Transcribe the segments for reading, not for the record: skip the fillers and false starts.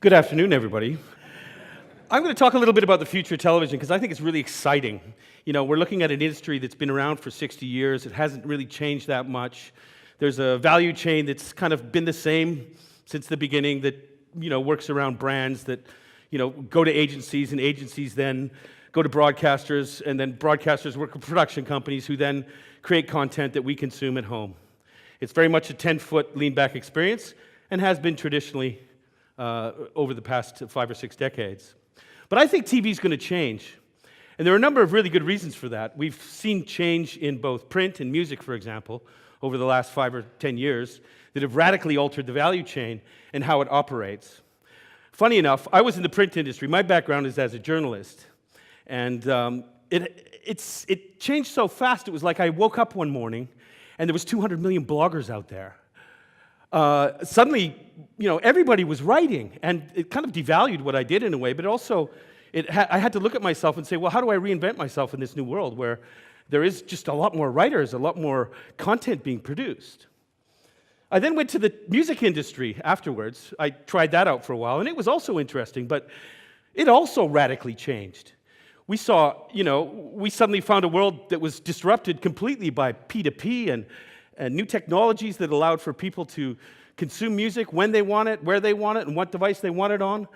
Good afternoon, everybody. I'm going to talk a little bit about the future of television because I think it's really exciting. You know, we're looking at an industry that's been around for 60 years. It hasn't really changed that much. There's a value chain that's kind of been the same since the beginning that, works around brands that, go to agencies, and agencies then go to broadcasters, and then broadcasters work with production companies who then create content that we consume at home. It's very much a 10-foot lean-back experience and has been traditionally over the past 5 or 6 decades. But I think TV is going to change. And there are a number of really good reasons for that. We've seen change in both print and music, for example, over the last 5 or 10 years that have radically altered the value chain and how it operates. Funny enough, I was in the print industry. My background is as a journalist. And it changed so fast, it was like I woke up one morning and there was 200 million bloggers out there. Suddenly, everybody was writing, and it kind of devalued what I did in a way, but also I had to look at myself and say, well, how do I reinvent myself in this new world where there is just a lot more writers, a lot more content being produced? I then went to the music industry afterwards. I tried that out for a while, and it was also interesting, but it also radically changed. We saw, we suddenly found a world that was disrupted completely by P2P and new technologies that allowed for people to consume music when they want it, where they want it, and what device they want it on,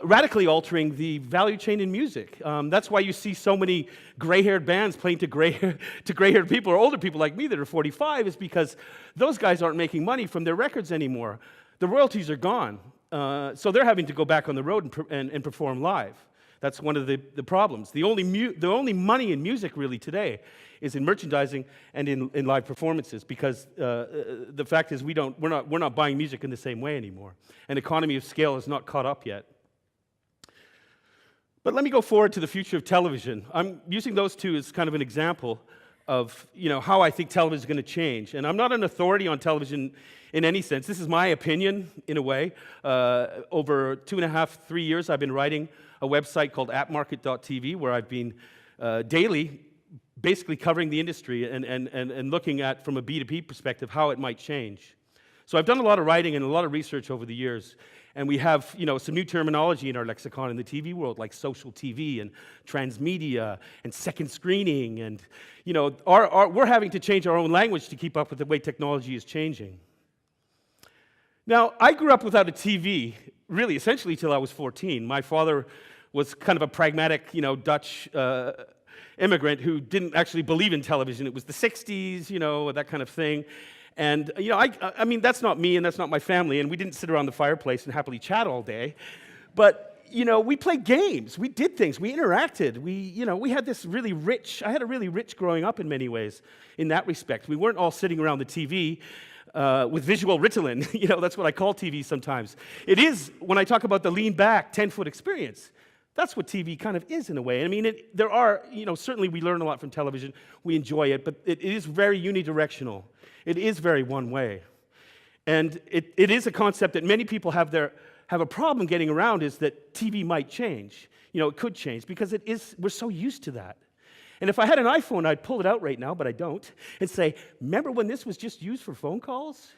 radically altering the value chain in music. That's why you see so many gray-haired bands playing to gray-haired people or older people like me that are 45, is because those guys aren't making money from their records anymore. The royalties are gone, so they're having to go back on the road and perform live. That's one of the problems. The only money in music really today is in merchandising and in live performances, because the fact is we're not buying music in the same way anymore. And economy of scale has not caught up yet. But let me go forward to the future of television. I'm using those two as kind of an example of how I think television is going to change. And I'm not an authority on television in any sense. This is my opinion in a way. Over 2.5, 3 years, I've been writing a website called appmarket.tv, where I've been daily basically covering the industry and looking at, from a B2B perspective, how it might change. So I've done a lot of writing and a lot of research over the years, and we have some new terminology in our lexicon in the TV world, like social TV and transmedia and second screening, and we're having to change our own language to keep up with the way technology is changing. Now, I grew up without a TV, really, essentially till I was 14. My father was kind of a pragmatic, Dutch immigrant who didn't actually believe in television. It was the 60s, that kind of thing. And, I mean, that's not me and that's not my family, and we didn't sit around the fireplace and happily chat all day. But, we played games. We did things. We interacted. We had this really rich, I had a really rich growing up in many ways in that respect. We weren't all sitting around the TV with visual Ritalin. That's what I call TV sometimes. It is, when I talk about the lean-back, 10-foot experience, that's what TV kind of is in a way. I mean, there are, certainly we learn a lot from television. We enjoy it, but it is very unidirectional. It is very one-way. And it is a concept that many people have a problem getting around, is that TV might change. It could change because we're so used to that. And if I had an iPhone, I'd pull it out right now, but I don't, and say, remember when this was just used for phone calls?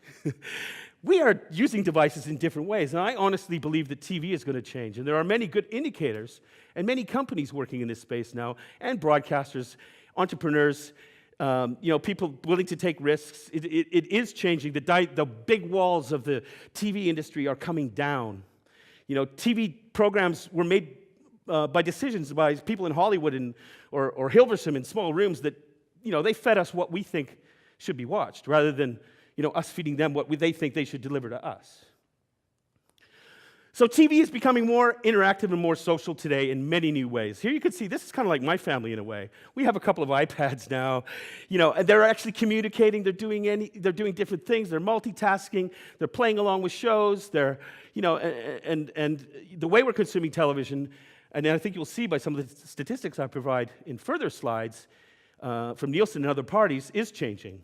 We are using devices in different ways, and I honestly believe that TV is going to change. And there are many good indicators and many companies working in this space now, and broadcasters, entrepreneurs, people willing to take risks. It is changing. The big walls of the TV industry are coming down. TV programs were made by decisions by people in Hollywood or Hilversum in small rooms that, they fed us what we think should be watched, rather than, us feeding them what they think they should deliver to us. So TV is becoming more interactive and more social today in many new ways. Here you can see, this is kind of like my family in a way. We have a couple of iPads now. And they're actually communicating. They're doing different things. They're multitasking. They're playing along with shows. They're, and the way we're consuming television, and I think you'll see by some of the statistics I provide in further slides from Nielsen and other parties, is changing.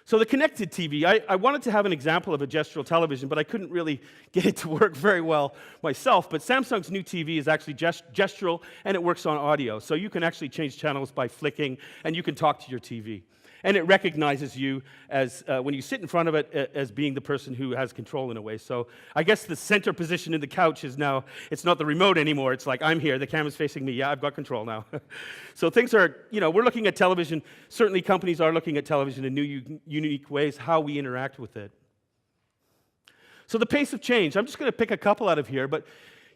So the connected TV, I wanted to have an example of a gestural television, but I couldn't really get it to work very well myself. But Samsung's new TV is actually gestural, and it works on audio. So you can actually change channels by flicking, and you can talk to your TV. And it recognizes you as, when you sit in front of it, as being the person who has control in a way. So I guess the center position in the couch is now, it's not the remote anymore. It's like, I'm here, the camera's facing me. Yeah, I've got control now. So things are, we're looking at television. Certainly companies are looking at television in new, unique ways, how we interact with it. So the pace of change, I'm just going to pick a couple out of here, but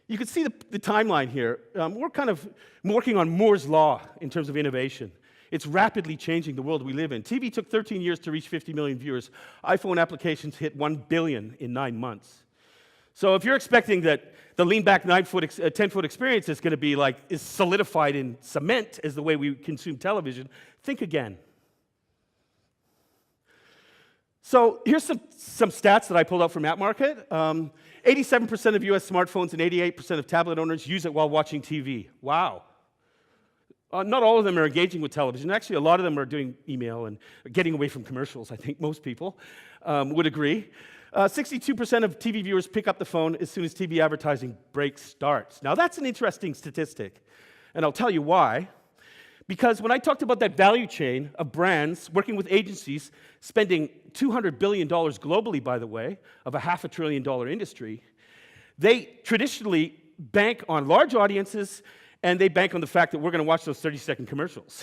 you can see the timeline here. We're kind of working on Moore's Law in terms of innovation. It's rapidly changing the world we live in. TV took 13 years to reach 50 million viewers. iPhone applications hit 1 billion in 9 months. So if you're expecting that the lean-back 10-foot experience is going to be is solidified in cement as the way we consume television, think again. So here's some stats that I pulled out from AppMarket. 87% of US smartphones and 88% of tablet owners use it while watching TV. Wow. Not all of them are engaging with television. Actually, a lot of them are doing email and getting away from commercials, I think most people would agree. 62% of TV viewers pick up the phone as soon as TV advertising break starts. Now, that's an interesting statistic, and I'll tell you why. Because when I talked about that value chain of brands working with agencies, spending $200 billion globally, by the way, of a $500 billion industry, they traditionally bank on large audiences, and they bank on the fact that we're going to watch those 30-second commercials.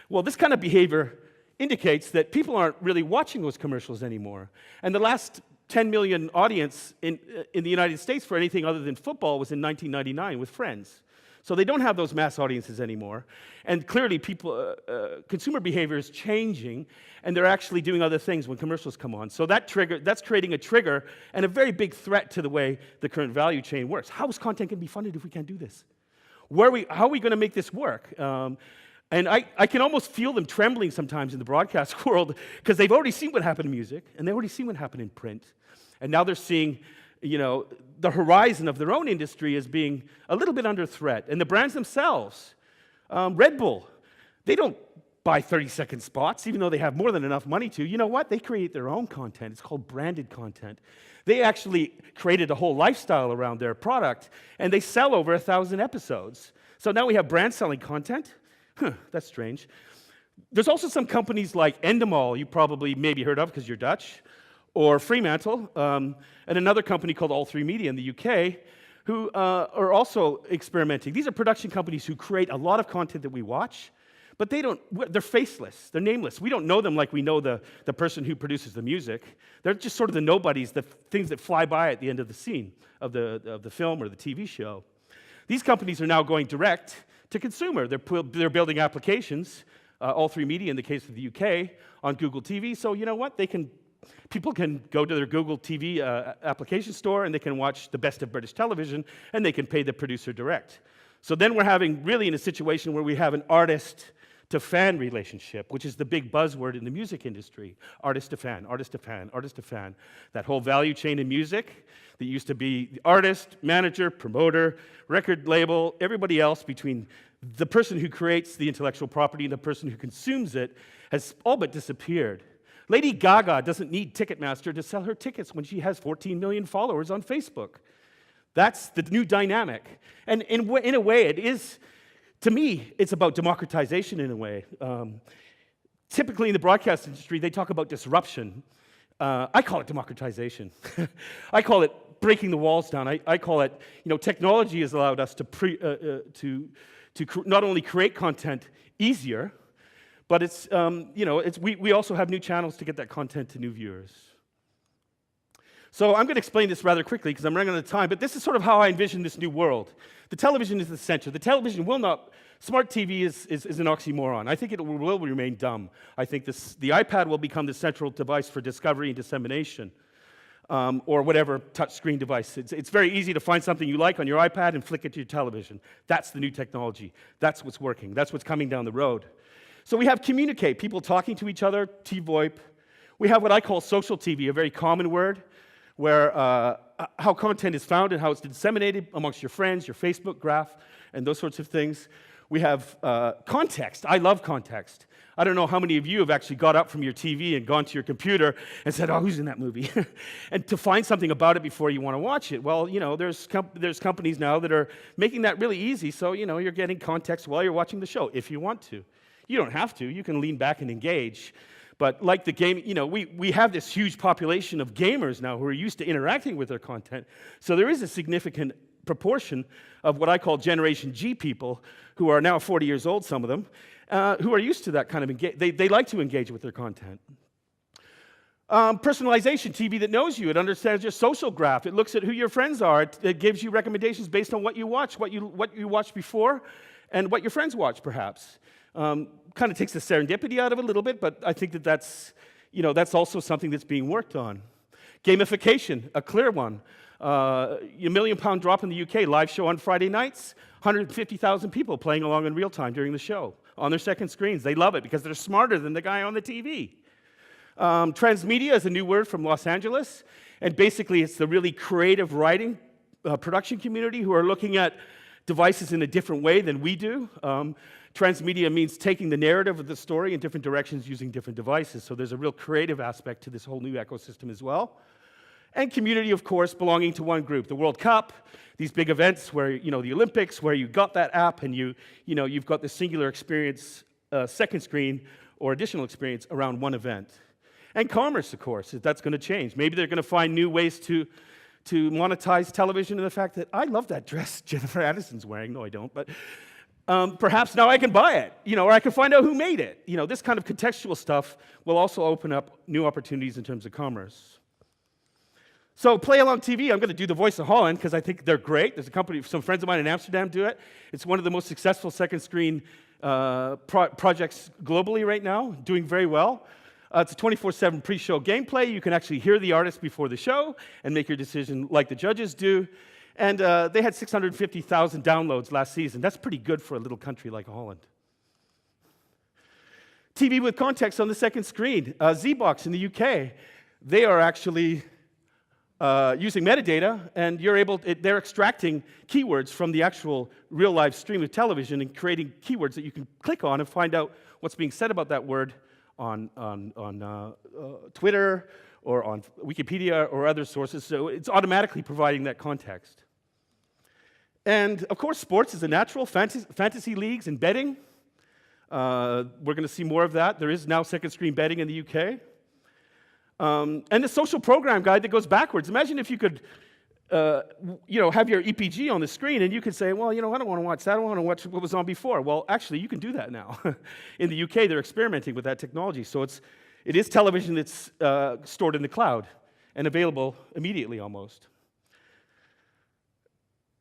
Well, this kind of behavior indicates that people aren't really watching those commercials anymore. And the last 10 million audience in the United States for anything other than football was in 1999 with Friends. So they don't have those mass audiences anymore. And clearly, consumer behavior is changing, and they're actually doing other things when commercials come on. So that's creating a trigger and a very big threat to the way the current value chain works. How is content going to be funded if we can't do this? How are we going to make this work? And I can almost feel them trembling sometimes in the broadcast world because they've already seen what happened in music, and they've already seen what happened in print. And now they're seeing, the horizon of their own industry as being a little bit under threat. And the brands themselves, Red Bull, they don't buy 30-second spots, even though they have more than enough money to. You know what? They create their own content. It's called branded content. They actually created a whole lifestyle around their product, and they sell over 1,000 episodes. So now we have brands selling content? That's strange. There's also some companies like Endemol, you probably maybe heard of because you're Dutch, or Fremantle, and another company called All3 Media in the UK, who are also experimenting. These are production companies who create a lot of content that we watch, but they're faceless, they're nameless. We don't know them like we know the person who produces the music. They're just sort of the nobodies, the things that fly by at the end of the scene of the film or the TV show. These companies are now going direct to consumer. They're building applications, All3 Media in the case of the UK, on Google TV. So you know what? People can go to their Google TV application store, and they can watch the best of British television, and they can pay the producer direct. So then we're having really in a situation where we have an artist-to-fan relationship, which is the big buzzword in the music industry. Artist to fan, artist to fan, artist to fan. That whole value chain in music that used to be the artist, manager, promoter, record label, everybody else between the person who creates the intellectual property and the person who consumes it has all but disappeared. Lady Gaga doesn't need Ticketmaster to sell her tickets when she has 14 million followers on Facebook. That's the new dynamic. And in a way, it is, to me, it's about democratization in a way. Typically in the broadcast industry, they talk about disruption. I call it democratization. I call it breaking the walls down. I call it, technology has allowed us to not only create content easier, but we also have new channels to get that content to new viewers. So I'm going to explain this rather quickly because I'm running out of time, but this is sort of how I envision this new world. The television is the center. The television will not, smart TV is an oxymoron. I think it will remain dumb. I think the iPad will become the central device for discovery and dissemination, or whatever touchscreen device. It's very easy to find something you like on your iPad and flick it to your television. That's the new technology. That's what's working. That's what's coming down the road. So we have communicate, people talking to each other, T-VoIP. We have what I call social TV, a very common word, where how content is found and how it's disseminated amongst your friends, your Facebook graph, and those sorts of things. We have context. I love context. I don't know how many of you have actually got up from your TV and gone to your computer and said, oh, who's in that movie? And to find something about it before you want to watch it. Well, there's companies now that are making that really easy, so, you're getting context while you're watching the show, if you want to. You don't have to. You can lean back and engage. But like the game, we have this huge population of gamers now who are used to interacting with their content. So there is a significant proportion of what I call Generation G people who are now 40 years old, some of them, who are used to that kind of engagement. They like to engage with their content. Personalization, TV that knows you. It understands your social graph. It looks at who your friends are. It gives you recommendations based on what you watch, what you watched before, and what your friends watch, perhaps. Kind of takes the serendipity out of it a little bit, but I think that's also something that's being worked on. Gamification, a clear one. A £1 million drop in the UK, live show on Friday nights, 150,000 people playing along in real time during the show on their second screens. They love it because they're smarter than the guy on the TV. Transmedia is a new word from Los Angeles, and basically it's the really creative writing production community who are looking at devices in a different way than we do. Transmedia means taking the narrative of the story in different directions using different devices, so there's a real creative aspect to this whole new ecosystem as well. And community, of course, belonging to one group. The World Cup, these big events where, the Olympics, where you got that app and you've got the singular experience, second screen, or additional experience around one event. And commerce, of course, that's going to change. Maybe they're going to find new ways to monetize television, and the fact that I love that dress Jennifer Aniston's wearing. No, I don't, but perhaps now I can buy it, or I can find out who made it. This kind of contextual stuff will also open up new opportunities in terms of commerce. So Play Along TV, I'm going to do the voice of Holland because I think they're great. There's a company, some friends of mine in Amsterdam do it. It's one of the most successful second screen projects globally right now, doing very well. It's a 24/7 pre-show gameplay. You can actually hear the artist before the show and make your decision like the judges do. And they had 650,000 downloads last season. That's pretty good for a little country like Holland. TV with context on the second screen. Zbox in the UK, they are actually using metadata, and they're extracting keywords from the actual real live stream of television and creating keywords that you can click on and find out what's being said about that word on Twitter or on Wikipedia or other sources. So it's automatically providing that context. And of course, sports is a natural. Fantasy leagues and betting. We're going to see more of that. There is now second screen betting in the UK. And the social program guide that goes backwards. Imagine if you could, have your EPG on the screen and you could say, well, I don't want to watch that. I want to watch what was on before. Well, actually, you can do that now. In the UK, they're experimenting with that technology. So it is television that's stored in the cloud and available immediately almost.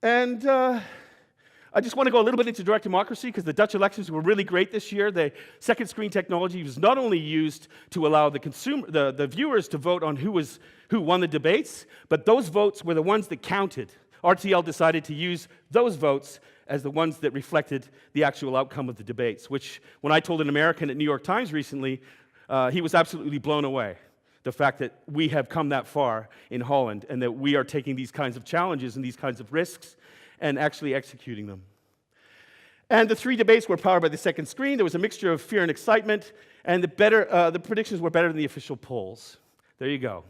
And I just want to go a little bit into direct democracy because the Dutch elections were really great this year. The second screen technology was not only used to allow the viewers to vote on who won the debates, but those votes were the ones that counted. RTL decided to use those votes as the ones that reflected the actual outcome of the debates, which when I told an American at New York Times recently, he was absolutely blown away. The fact that we have come that far in Holland and that we are taking these kinds of challenges and these kinds of risks and actually executing them. And the three debates were powered by the second screen. There was a mixture of fear and excitement, and the predictions were better than the official polls. There you go.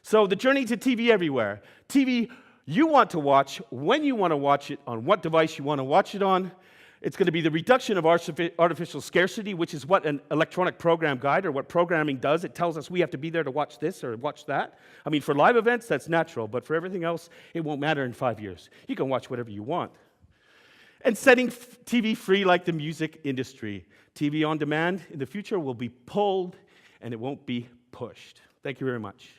So the journey to TV everywhere. TV you want to watch, when you want to watch it, on what device you want to watch it on. It's going to be the reduction of artificial scarcity, which is what an electronic program guide or what programming does. It tells us we have to be there to watch this or watch that. I mean, for live events, that's natural, but for everything else, it won't matter in 5 years. You can watch whatever you want. And setting TV free like the music industry. TV on demand in the future will be pulled, and it won't be pushed. Thank you very much.